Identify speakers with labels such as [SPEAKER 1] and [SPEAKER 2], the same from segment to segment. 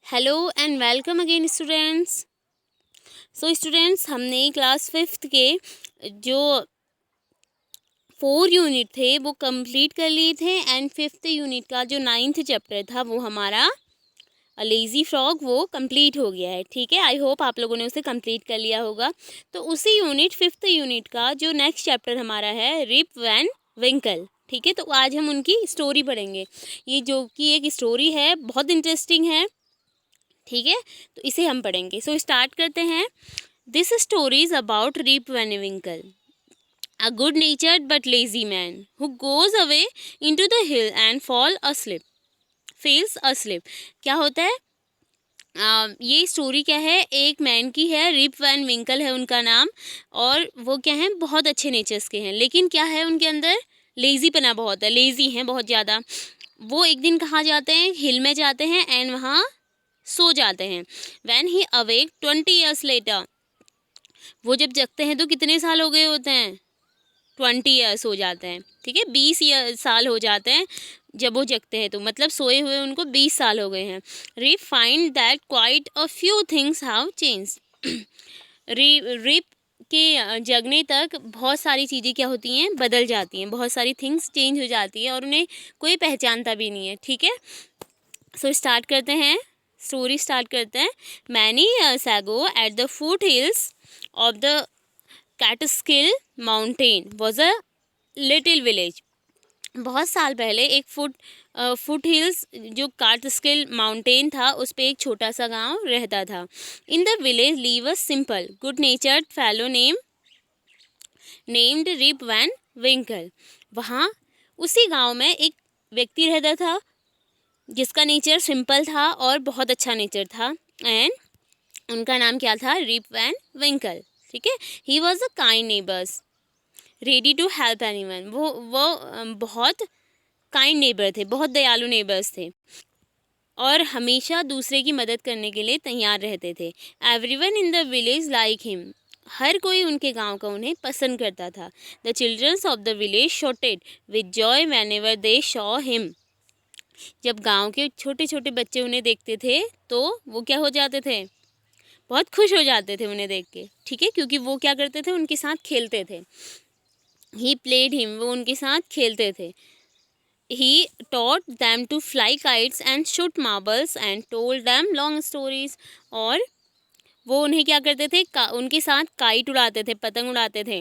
[SPEAKER 1] Hello and welcome again students. So students, हमने class 5th के जो 4 यूनिट थे वो कंप्लीट कर लिए थे एंड 5th यूनिट का जो 9th चैप्टर था वो हमारा लेज़ी फ्रॉग वो कंप्लीट हो गया है। ठीक है, आई होप आप लोगों ने उसे कंप्लीट कर लिया होगा। तो उसी यूनिट 5th यूनिट का जो नेक्स्ट चैप्टर हमारा है रिप वैन विंकल। ठीक है, तो आज हम उनकी स्टोरी पढ़ेंगे। ये जो कि एक स्टोरी है, बहुत इंटरेस्टिंग है। ठीक है, तो इसे हम पढ़ेंगे। सो स्टार्ट करते हैं। This story is about Rip Van Winkle, a good natured but lazy man who goes away into the hill and falls asleep. क्या होता है? ये स्टोरी क्या है, एक मैन की है, रिप वैन विंकल है उनका नाम। और वो क्या है, बहुत अच्छे नेचर्स के हैं, लेकिन क्या है उनके अंदर लेजीपना बहुत है, लेजी हैं बहुत ज़्यादा। वो एक दिन कहाँ जाते हैं, हिल में जाते हैं एंड वहाँ सो जाते हैं। When he awake 20 years later, वो जब जगते हैं तो कितने साल हो गए होते हैं? 20 ईयर्स हो जाते हैं। ठीक है, 20 साल हो जाते हैं जब वो जगते हैं, तो मतलब सोए हुए उनको 20 साल हो गए हैं। Rip find that quite a few things have changed. Rip के जगने तक बहुत सारी चीज़ें क्या होती हैं, बदल जाती हैं, बहुत सारी थिंग्स चेंज हो जाती है और उन्हें कोई पहचानता भी नहीं है। ठीक है, सो स्टार्ट करते हैं, स्टोरी स्टार्ट करते हैं। Many years ago at the foot hills of the Catskill mountain was a little village. बहुत साल पहले एक फुट हिल्स जो कैटस्किल माउंटेन था, उस पे एक छोटा सा गांव रहता था। In the village live a simple good natured fellow named Rip Van Winkle. वहाँ उसी गांव में एक व्यक्ति रहता था जिसका नेचर सिंपल था और बहुत अच्छा नेचर था, एंड उनका नाम क्या था? Rip Van Winkle. ठीक है, he was a kind neighbours ready to help anyone. वो बहुत काइंड नेबर थे, बहुत दयालु नेबर्स थे और हमेशा दूसरे की मदद करने के लिए तैयार रहते थे। Everyone in the village like him, हर कोई उनके गांव का उन्हें पसंद करता था। The childrens of the village shouted with joy whenever they saw him. जब गांव के छोटे छोटे बच्चे उन्हें देखते थे तो वो क्या हो जाते थे, बहुत खुश हो जाते थे उन्हें देख के। ठीक है, क्योंकि वो क्या करते थे, उनके साथ खेलते थे। ही प्लेड हिम, वो उनके साथ खेलते थे। He taught them to fly kites and shoot marbles and told them long stories. और वो उन्हें क्या करते थे, उनके साथ काइट उड़ाते थे, पतंग उड़ाते थे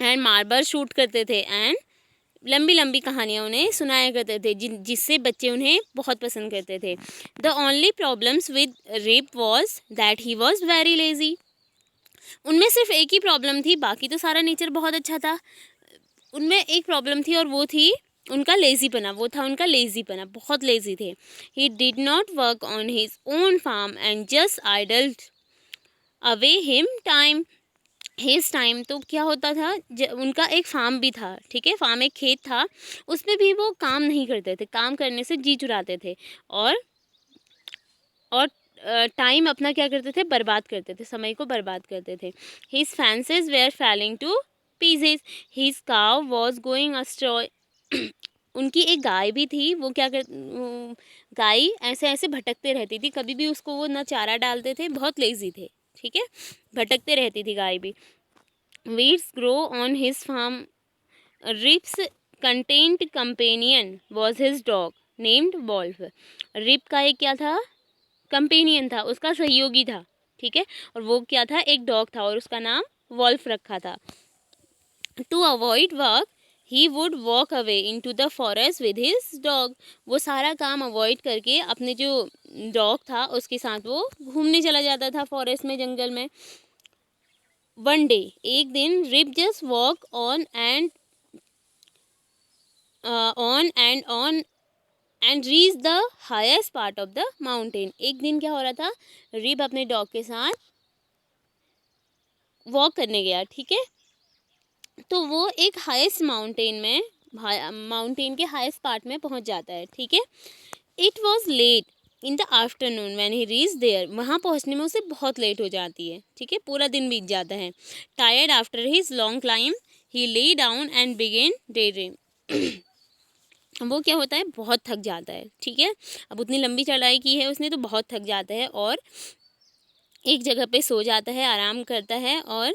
[SPEAKER 1] एंड मार्बल शूट करते थे एंड लंबी लंबी कहानियाँ उन्हें सुनाया करते थे, जिससे बच्चे उन्हें बहुत पसंद करते थे। The only problems with Rip was that he was very lazy. उनमें सिर्फ एक ही प्रॉब्लम थी, बाकी तो सारा नेचर बहुत अच्छा था। उनमें एक प्रॉब्लम थी और वो थी उनका लेजीपना। वो था उनका लेजीपना, बहुत लेजी थे। He did not work on his own farm and just idled away him time his time. तो क्या होता था, उनका एक फार्म भी था। ठीक है, फार्म एक खेत था, उसमें भी वो काम नहीं करते थे, काम करने से जी चुराते थे और और टाइम अपना क्या करते थे, बर्बाद करते थे, समय को बर्बाद करते थे। His fences were falling to pieces, his cow was going astray. उनकी एक गाय भी थी, वो क्या कर गाय ऐसे ऐसे भटकते रहती थी, कभी भी उसको वो ना चारा डालते थे, बहुत लेजी थे। ठीक है, भटकते रहती थी गाय भी। Weeds grow on his farm, Rip's content companion was his dog named Wolf. Rip का एक क्या था, कंपेनियन था, उसका सहयोगी था। ठीक है, और वो क्या था, एक डॉग था और उसका नाम वॉल्फ रखा था। To avoid work he would walk away into the forest with his dog. वो सारा काम अवॉइड करके अपने जो डॉग था उसके साथ वो घूमने चला जाता था फॉरेस्ट में, जंगल में। वन डे, एक दिन, Rip just walk on and reach the highest part of the mountain. एक दिन क्या हो रहा था, रिप अपने डॉग के साथ वॉक करने गया। ठीक है, तो वो एक हाईएस्ट माउंटेन के हाईएस्ट पार्ट में पहुंच जाता है। ठीक है, it was late in the afternoon when he reach there. वहाँ पहुँचने में उसे बहुत लेट हो जाती है। ठीक है, पूरा दिन बीत जाता है। Tired after his long climb he lay down and began daydream. वो क्या होता है, बहुत थक जाता है। ठीक है, अब उतनी लंबी चढ़ाई की है उसने तो बहुत थक जाता है और एक जगह पे सो जाता है, आराम करता है और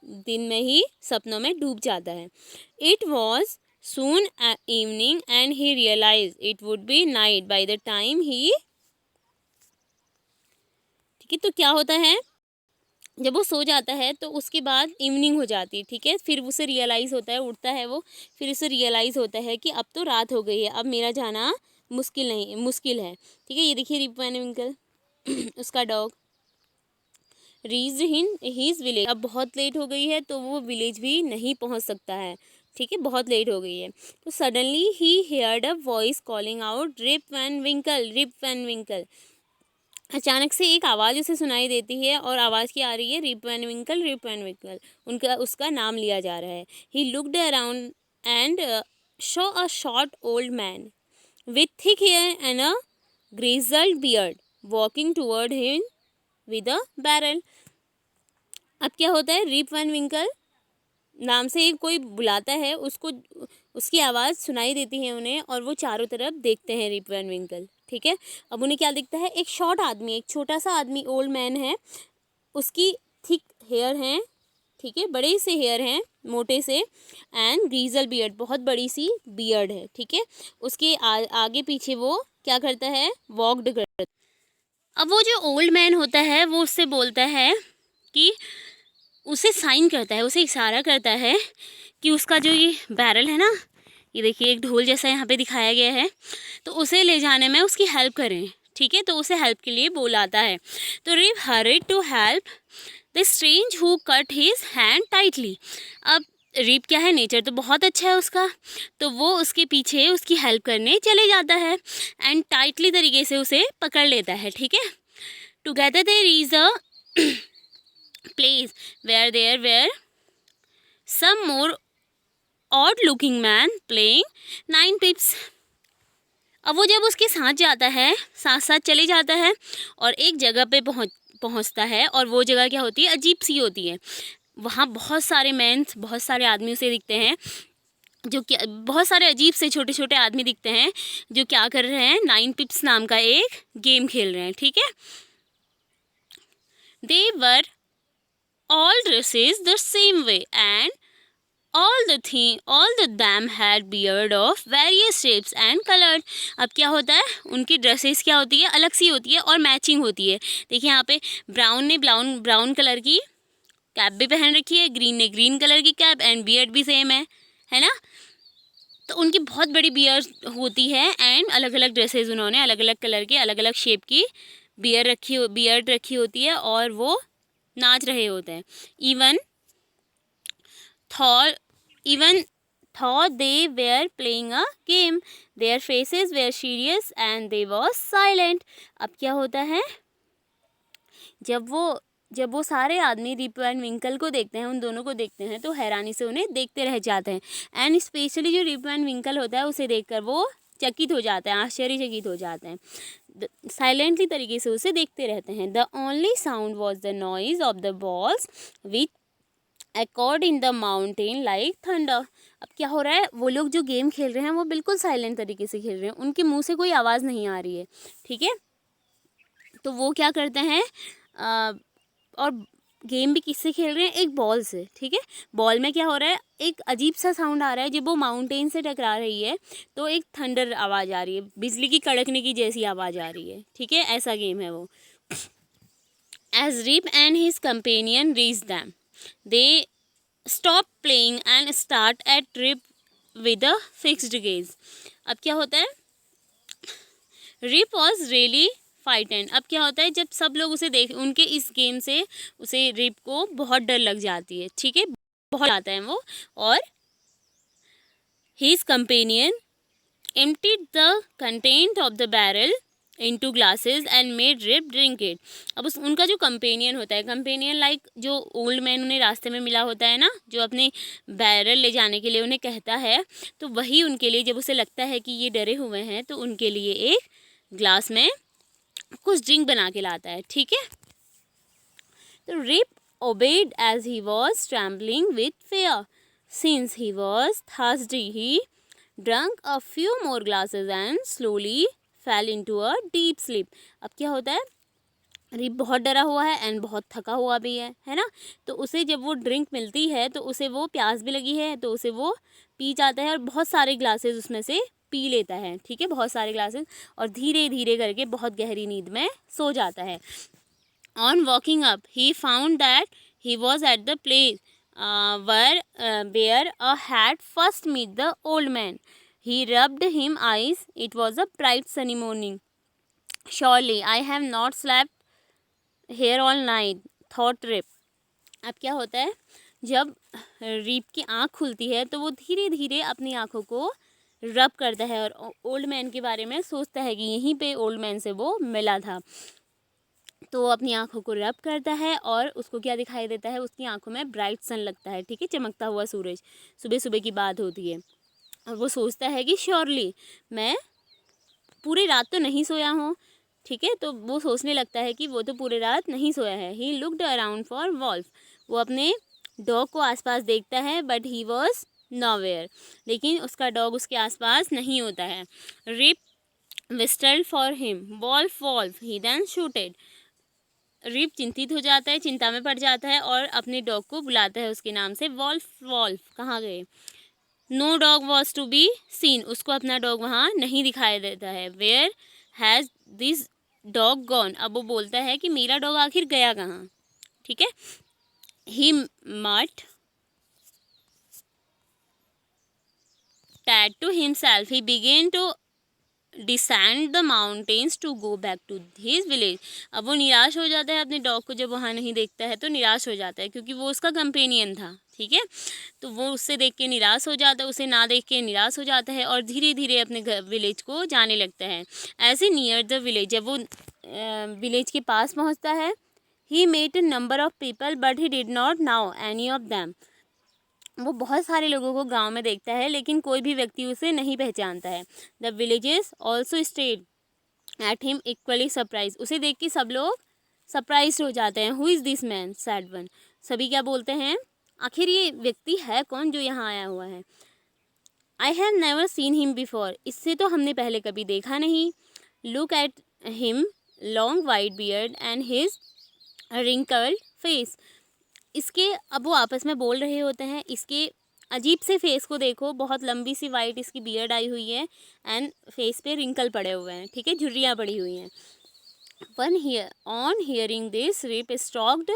[SPEAKER 1] दिन में ही सपनों में डूब जाता है। It was soon evening and he realise it would be night by the time he. ठीक है, तो क्या होता है, जब वो सो जाता है तो उसके बाद इवनिंग हो जाती है। ठीक है, फिर उसे रियलाइज़ होता है, उठता है वो, फिर उसे रियलाइज़ होता है कि अब तो रात हो गई है, अब मेरा जाना मुश्किल है। ठीक है, ये देखिए रिप वैन विंकल उसका dog reached in his village. अब बहुत लेट हो गई है तो वो विलेज भी नहीं पहुंच सकता है। ठीक है, बहुत लेट हो गई है। तो suddenly he heard a voice calling out Rip Van Winkle, Rip Van Winkle. अचानक से एक आवाज़ उसे सुनाई देती है और आवाज़ क्या आ रही है, Rip Van Winkle, Rip Van Winkle. उसका नाम लिया जा रहा है। He looked around and saw a short old man with thick hair and a grizzled beard walking toward him with a barrel। अब क्या होता है, रिप वैन विंकल नाम से एक कोई बुलाता है उसको, उसकी आवाज़ सुनाई देती है उन्हें और वो चारों तरफ देखते हैं रिप वैन विंकल। ठीक है, अब उन्हें क्या दिखता है, एक शॉर्ट आदमी, एक छोटा सा आदमी, ओल्ड मैन है, उसकी थिक हेयर हैं। ठीक है, बड़े से हेयर हैं, मोटे से, एंड ग्रीजल बियर्ड, बहुत बड़ी सी बियर्ड है। ठीक है, उसके आगे पीछे वो क्या करता है, वॉकड करता है। अब वो जो ओल्ड मैन होता है वो उससे बोलता है कि उसे साइन करता है, उसे इशारा करता है कि उसका जो ये बैरल है ना, ये देखिए एक ढोल जैसा यहाँ पे दिखाया गया है, तो उसे ले जाने में उसकी हेल्प करें। ठीक है, तो उसे हेल्प के लिए बुलाता है। तो Rip hurried to help the strange who cut his hand tightly. अब रिप क्या है, नेचर तो बहुत अच्छा है उसका, तो वो उसके पीछे उसकी हेल्प करने चले जाता है एंड टाइटली तरीके से उसे पकड़ लेता है। ठीक है, together there is a place where there were some more odd looking man playing nine pips। अब वो जब उसके साथ जाता है, साथ साथ चले जाता है और एक जगह पे पहुंचता है और वो जगह क्या होती है, अजीब सी होती है। वहाँ बहुत सारे मैन्स, बहुत सारे आदमी उसे दिखते हैं, जो क्या, बहुत सारे अजीब से छोटे छोटे आदमी दिखते हैं जो क्या कर रहे हैं, नाइन पिप्स नाम का एक गेम खेल रहे हैं। ठीक है, दे वर all dresses the same way and all the them had beard of various shapes and colored। अब क्या होता है, उनकी ड्रेसेस क्या होती है, अलग सी होती है और मैचिंग होती है। देखिए यहाँ पे ब्राउन ने ब्राउन कलर की कैप भी पहन रखी है, ग्रीन ने ग्रीन कलर की कैप, एंड बियर्ड भी सेम है ना। तो उनकी बहुत बड़ी बियर्ड होती है एंड अलग अलग ड्रेसेस, उन्होंने अलग अलग कलर के अलग अलग शेप की बियर्ड रखी होती है और वो नाच रहे होते हैं। Even thought they were playing a game, their faces were serious and they was silent। अब क्या होता है, जब वो सारे आदमी रिप वैन विंकल को देखते हैं, उन दोनों को देखते हैं, तो हैरानी से उन्हें देखते रह जाते हैं एंड स्पेशली जो रिप वैन विंकल होता है उसे देखकर वो चकित हो जाते हैं, आश्चर्यचकित हो जाते हैं, साइलेंटली तरीके से उसे देखते रहते हैं। The only sound was the noise of the balls which echoed in the mountain like thunder। अब क्या हो रहा है, वो लोग जो गेम खेल रहे हैं वो बिल्कुल साइलेंट तरीके से खेल रहे हैं, उनके मुंह से कोई आवाज़ नहीं आ रही है। ठीक है, तो वो क्या करते हैं, और गेम भी किससे खेल रहे हैं, एक बॉल से। ठीक है, बॉल में क्या हो रहा है, एक अजीब सा साउंड आ रहा है, जब वो माउंटेन से टकरा रही है तो एक थंडर आवाज़ आ रही है, बिजली की कड़कने की जैसी आवाज़ आ रही है। ठीक है, ऐसा गेम है वो। As Rip and his companion reach them they stop playing and start at Rip with a fixed gaze। अब क्या होता है, Rip was really frightened। अब क्या होता है, जब सब लोग उसे देख, उनके इस गेम से उसे रिप को बहुत डर लग जाती है। ठीक है, बहुत आता है वो, और his companion emptied the content of the barrel into glasses and made Rip drink it। अब उनका जो कंपेनियन होता है, कंपेनियन लाइक जो ओल्ड मैन उन्हें रास्ते में मिला होता है ना, जो अपने बैरल ले जाने के लिए उन्हें कहता है, तो वही उनके लिए, जब उसे लगता है कि ये डरे हुए हैं, तो उनके लिए एक ग्लास में कुछ ड्रिंक बना के लाता है। ठीक है, तो rib obeyed as he was trembling with fear since he was thirsty। He drunk a few more glasses and slowly fail into a deep sleep. अब क्या होता है, रिप बहुत डरा हुआ है एंड बहुत थका हुआ भी है ना। तो उसे जब वो ड्रिंक मिलती है तो उसे वो प्यास भी लगी है, तो उसे वो पी जाता है और बहुत सारे ग्लासेस उसमें से पी लेता है, ठीक है, बहुत सारे ग्लासेस, और धीरे धीरे करके बहुत गहरी नींद में सो जाता है। On waking up, he found that he was at the place where a had first met the old man. He rubbed him eyes. It was a bright sunny morning. Surely I have not slept here all night, thought Rip. अब क्या होता है, जब reap की आँख खुलती है तो वो धीरे धीरे अपनी आँखों को रब करता है और ओल्ड मैन के बारे में सोचता है कि यहीं पे ओल्ड मैन से वो मिला था। तो वो अपनी आँखों को रब करता है और उसको क्या दिखाई देता है, उसकी आँखों में ब्राइट सन लगता है, ठीक है, चमकता हुआ सूरज। सुबह सुबह की बात होती है और वो सोचता है कि श्योरली मैं पूरी रात तो नहीं सोया हूँ, ठीक है। तो वो सोचने लगता है कि वो तो पूरी रात नहीं सोया है। He looked around for Wolf. वो अपने डॉग को आसपास देखता है, बट ही वॉज नोवेयर। लेकिन उसका डॉग उसके आसपास नहीं होता है। Rip whistled for him, wolf wolf, he then shouted. Rip चिंतित हो जाता है, चिंता में पड़ जाता है और अपने डॉग को बुलाता है उसके नाम से, वॉल्फ वॉल्फ कहाँ गए। No dog was to be seen. उसको अपना डॉग वहाँ नहीं दिखाई देता है। Where has this dog gone. अब वो बोलता है कि मेरा डॉग आखिर गया कहाँ, ठीक है। He muttered to himself, he began to descend the mountains to go back to his village. अब वो निराश हो जाता है अपने डॉग को, जब वहाँ नहीं देखता है तो निराश हो जाता है, क्योंकि वो उसका कंपेनियन था, ठीक है। तो वो उससे देख के निराश हो जाता है, उसे ना देख के निराश हो जाता है और धीरे धीरे अपने घर विलेज को जाने लगता है। ऐसे नियर द विलेज, जब वो विलेज के पास पहुँचता है, he met a number of people but he did not know any of them. वो बहुत सारे लोगों को गांव में देखता है लेकिन कोई भी व्यक्ति उसे नहीं पहचानता है। The villages also stayed at him equally surprise. उसे देख के सब लोग सरप्राइज हो जाते हैं। Who is this man, sad one. सभी क्या बोलते हैं, आखिर ये व्यक्ति है कौन जो यहाँ आया हुआ है। I have never seen him before. इससे तो हमने पहले कभी देखा नहीं। Look at him, long white beard and his wrinkled face. इसके, अब वो आपस में बोल रहे होते हैं, इसके अजीब से फेस को देखो, बहुत लंबी सी वाइट इसकी बियर्ड आई हुई है एंड फेस पे रिंकल पड़े हुए हैं, ठीक है, झुर्रियाँ पड़ी हुई हैं। One here on hearing this Rip stroked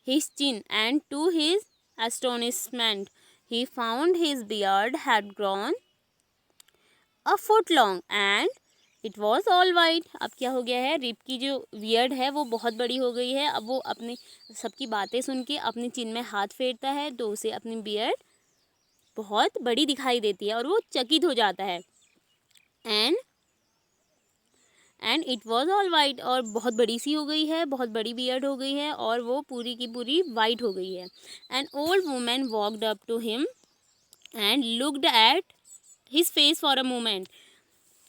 [SPEAKER 1] his chin and to his astonishment he found his beard had grown a foot long and it was all white. अब क्या हो गया है, रिप की जो बियर्ड है वो बहुत बड़ी हो गई है। अब वो अपने सबकी बातें सुन के अपने चिन में हाथ फेरता है तो उसे अपनी बियर्ड बहुत बड़ी दिखाई देती है और वो चकित हो जाता है। And it was all white, और बहुत बड़ी सी हो गई है, बहुत बड़ी बियर्ड हो गई है और वो पूरी की पूरी वाइट हो गई है। An old women walked up to him and looked at his face for a moment.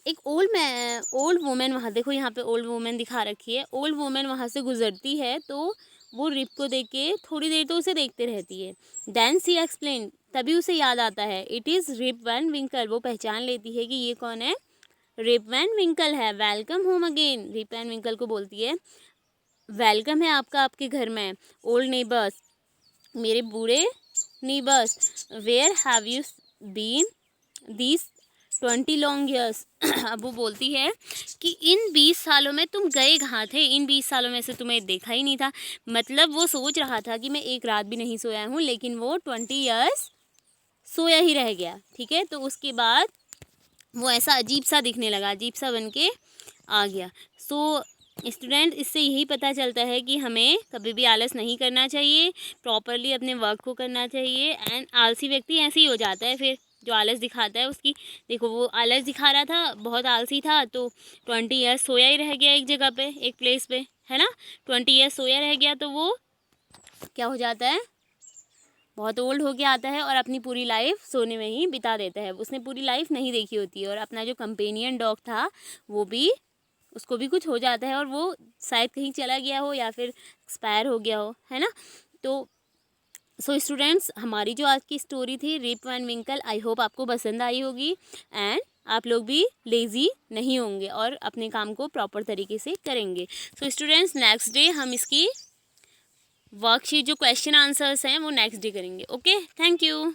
[SPEAKER 1] एक ओल्ड वुमेन वहाँ, देखो यहाँ पे ओल्ड वुमेन दिखा रखी है, ओल्ड वुमेन वहाँ से गुजरती है तो वो रिप को देख के थोड़ी देर तो उसे देखते रहती है। देन सी एक्सप्लेन, तभी उसे याद आता है, इट इज़ रिप वैन विंकल। वो पहचान लेती है कि ये कौन है, रिप वैन विंकल है। Welcome home again, Rip Van Winkle को बोलती है, वेलकम है आपका आपके घर में। ओल्ड नेबर्स, मेरे बूढ़े neighbours, where have you been this 20 long years. अब वो बोलती है कि इन 20 सालों में तुम गए कहाँ थे, इन 20 सालों में से तुम्हें देखा ही नहीं था। मतलब वो सोच रहा था कि मैं एक रात भी नहीं सोया हूँ, लेकिन वो 20 ईयर्स सोया ही रह गया, ठीक है। तो उसके बाद वो ऐसा अजीब सा दिखने लगा, अजीब सा बन के आ गया। सो स्टूडेंट, इससे यही पता चलता है कि हमें कभी भी आलस नहीं करना चाहिए, प्रॉपरली अपने वर्क को करना चाहिए। एंड आलसी व्यक्ति ऐसे ही हो जाता है, फिर जो आलस दिखाता है उसकी, देखो वो आलस दिखा रहा था, बहुत आलसी था, तो 20 ईयर्स सोया ही रह गया एक जगह पे, एक प्लेस पे, है ना। 20 ईयर्स सोया रह गया तो वो क्या हो जाता है, बहुत ओल्ड हो के आता है और अपनी पूरी लाइफ सोने में ही बिता देता है। उसने पूरी लाइफ नहीं देखी होती है और अपना जो कंपेनियन डॉग था वो भी, उसको भी कुछ हो जाता है और वो शायद कहीं चला गया हो या फिर एक्सपायर हो गया हो, है ना। तो सो स्टूडेंट्स, हमारी जो आज की स्टोरी थी रिप एंड विंकल, आई होप आपको पसंद आई होगी एंड आप लोग भी लेज़ी नहीं होंगे और अपने काम को प्रॉपर तरीके से करेंगे। सो स्टूडेंट्स, नेक्स्ट डे हम इसकी वर्कशीट जो क्वेश्चन आंसर्स हैं वो नेक्स्ट डे करेंगे। Okay, thank you.